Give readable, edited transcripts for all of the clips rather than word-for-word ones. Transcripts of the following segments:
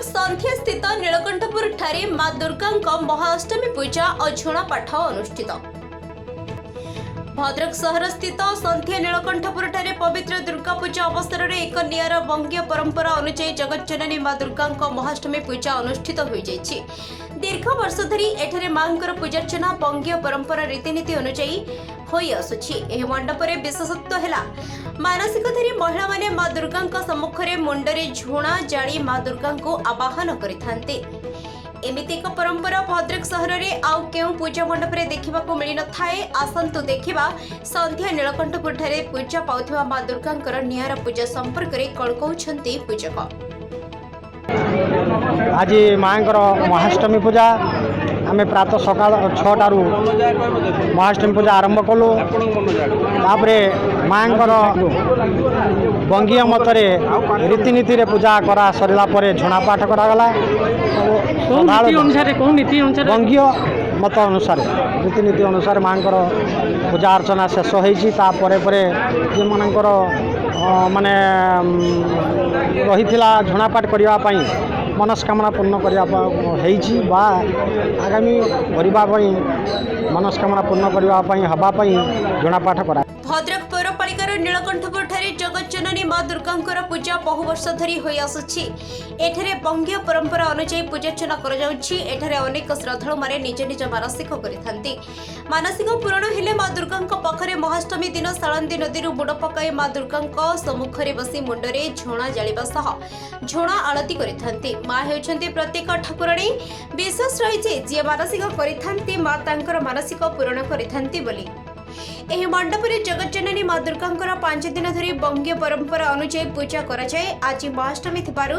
संध्या स्थित नीलकंठपुर ठारे मां दुर्गा महाअष्टमी पूजा और झुणा पाठ अनुष्ठित। भद्रक सहर स्थित संध्या नीलकंठपुर ठारे पवित्र दुर्गा पूजा अवसर में एक नियारा बंगीय परंपरा अनुसार जगज्जननी मां दुर्गा महाअष्टमी पूजा अनुष्ठित हो जाइछि। दीर्घ वर्ष धरी एठारे मांकर पूजार्चना बंगीय परंपरा रीतिनीति अनुसार होई आसुछि। एही मंडपरे विशेषत्व हैला मानसिकधारी महिला माने मां दुर्गा सम्मुखरे मुंडरे झुणा जाली मां दुर्गा को आवाहन करिथान्ते। एमिति एक परंपरा भद्रक सहर में आउ केउ पूजा मंडप रे देखिबा को मिली न थाए। आसंतु देखिबा संध्या नीलकंठपुर ठारे पूजा पाउथिबा मां दुर्गांकर नियारा पूजा संपर्क रे कण कहउछन्ती पूजक। आज माँकर महाअष्टमी पूजा आम प्रातः सकाल 6टारू महाअष्टमी पूजा आरंभ कलु। तापरे माँकर बंगीय मतरे रीतिनीति रे पूजा करा सरला परे झुणा पाठ करागला। बंगीय मत अनुसार रीतिनीति अनुसार माँकर पूजा अर्चना शेष होइछि। ता परे परे जे मानकर माने रहिथिला झुणा पाठ करिवा पई मनस्कामना पूर्ण करवा आगामी मनस्कामना पूर्ण करने हवाई झुणापाठ करा। भद्रक पौरपालिकार नीलकंठपुर ठारे जगज्जननी मां दुर्गांकर पूजा बहु वर्ष धरी होई आसुछि। एठारे बंगीय परंपरा अनुसार पूजार्चना करा जाउछि। एठारे अनेक श्रद्धालु माने निज निज मानसिक करिथांती। मानसिक पूर्ण हेले मां दुर्गांक पाखरे महाअष्टमी दिन साळंदी नदी बुड़ पकाई मां दुर्गांक सम्मुखरे बसी मुंडरे झुणा जालिबा सह झुणा आळती करिथांती। मां हेउछन्ती प्रत्येक ठाकुराणी। विश्वास रहिछि जे मानसिक करिथांती मां तांकर मानसिक पूर्ण करिथांती बोली। एही मंडपरे जगज्जननी मां दुर्गांकर 5 दिन धरी बंगीय परंपरा अनुसार पूजा करा जाए। आज महाअष्टमी थिबारु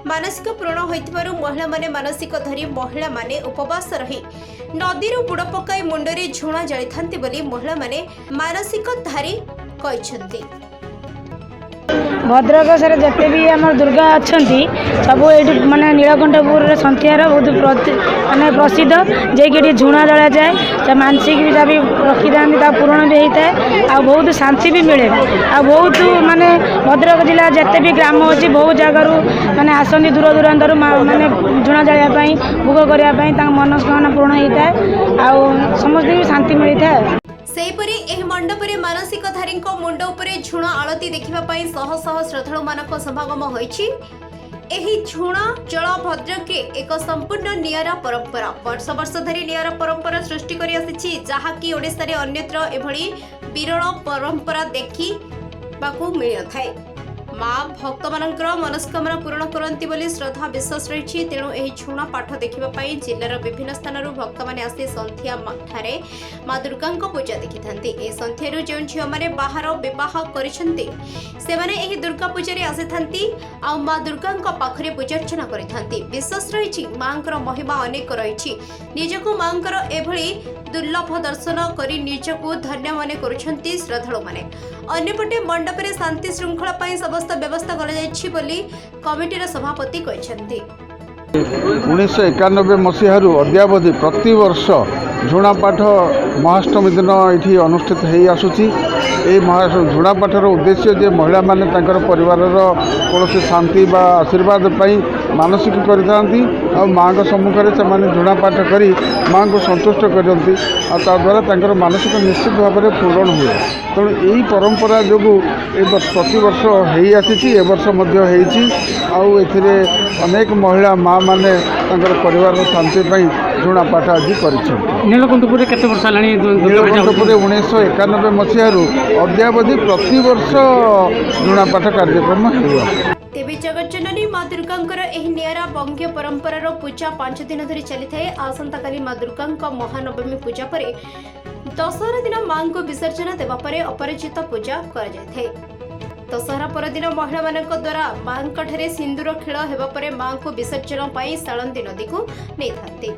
मानसिक पूर्ण होइथिबारु महिला माने मानसिक धरी महिला माने उपवास रही नदीरु बुड़ पकाई मुंडरे झुणा जालिथांती बोली महिला माने मानसिक धारी कहिसंती। भद्रक सर जिते भी आम दुर्गा अच्छा सब ये मानने नीलकंठपुर संथ्यार बहुत मानने प्रसिद्ध जे झुणा जला जाए मानसिक भी जब रखी था पूरण भी होता है आ बहुत शांति भी मिले। आ बहुत माने भद्रक जिला जिते भी ग्राम अच्छी बहुत जगार माने आसती दूर दूरांतर माने झुणा जलायापाई भोग करने मनस्कामना पूर्ण होता है आ समस्त भी शांति मिलता है। सेहीपरि एही मंडपरे मानसिकधारी मुंड उपरे झुणा आळती देखिबा पई शह शह श्रद्धालु मानक समागम होइछि। एही झुणा जल भद्रक के एक संपूर्ण नियारा परंपरा वर्ष वर्ष धरी नियारा परंपरा सृष्टि करि आसिछि। जहा कि ओडिसा रे अन्यत्र एभଳି विरल परंपरा देखि बाकु मिल थाए। मां भक्त मानकर मनस्कामना पूर्ण करंती बोली श्रद्धा विश्वास रही। तेणु एही झुणा पाठ देखिबा पई जिल्लार विभिन्न स्थानरू भक्त माने आसी संध्या ठारे मां दुर्गांको पूजा देखिथांती। ए संध्यारू जे झियो माने बाहर विवाह करिसंती सेमाने एही दुर्गा पूजा रे आसिथांती आ मां दुर्गांको पाखरे पूजार्चना करिथांती। विश्वास रही मांकर महिमा अनेक रही। निजको मांकर एभଳି दुर्लभ दर्शन करी निजको धन्य माने करुछंती श्रद्धालु माने। अन्यपटे मंडपरे शांति श्रृंखला पई समस्त व्यवस्था करा जायछि बोली कमिटीर सभापति कहिसंती। 1991 मसीहारू अद्यावधि प्रति वर्ष झुणापाठ महाअष्टमी दिन ये अनुष्ठित हो आसुची। झुणापाठर उद्देश्य जे महिला माने तांकर परिवार कौन शांति बा आशीर्वाद पाई मानसिक करती माँ सम्मुख में झुणापाठ करी माँ को संतुष्ट करती द्वारा मानसिक निश्चित भाव में पूरण हुए। तेणु यही परंपरा जो प्रति वर्ष हो आसी ए वर्ष ए अनेक महिला माँ माने परिवार शांति झुणापाठ आज कर। नीलकंठपुर केते वर्ष लानी नीलकंठपुर 1991 मसीहारू अद्यावधि प्रति वर्ष झुणापाठ कार्यक्रम हो। तेबे जगज्जननी मां दुर्गांकर एही नियारा बंगीय परंपरार पूजा 5 दिन धरी चली थाए। आसंता काली मां दुर्गांक महानवमी पूजा परे दशहरा दिन मां को विसर्जन देवा परे अपराजित पूजा कर जाय थाए। दशहरा पर दिन महिला मानक द्वारा मां ठारे सिंदूर खेल हेबा परे मां को विसर्जन पाई साळंदी नदी को नै थाते।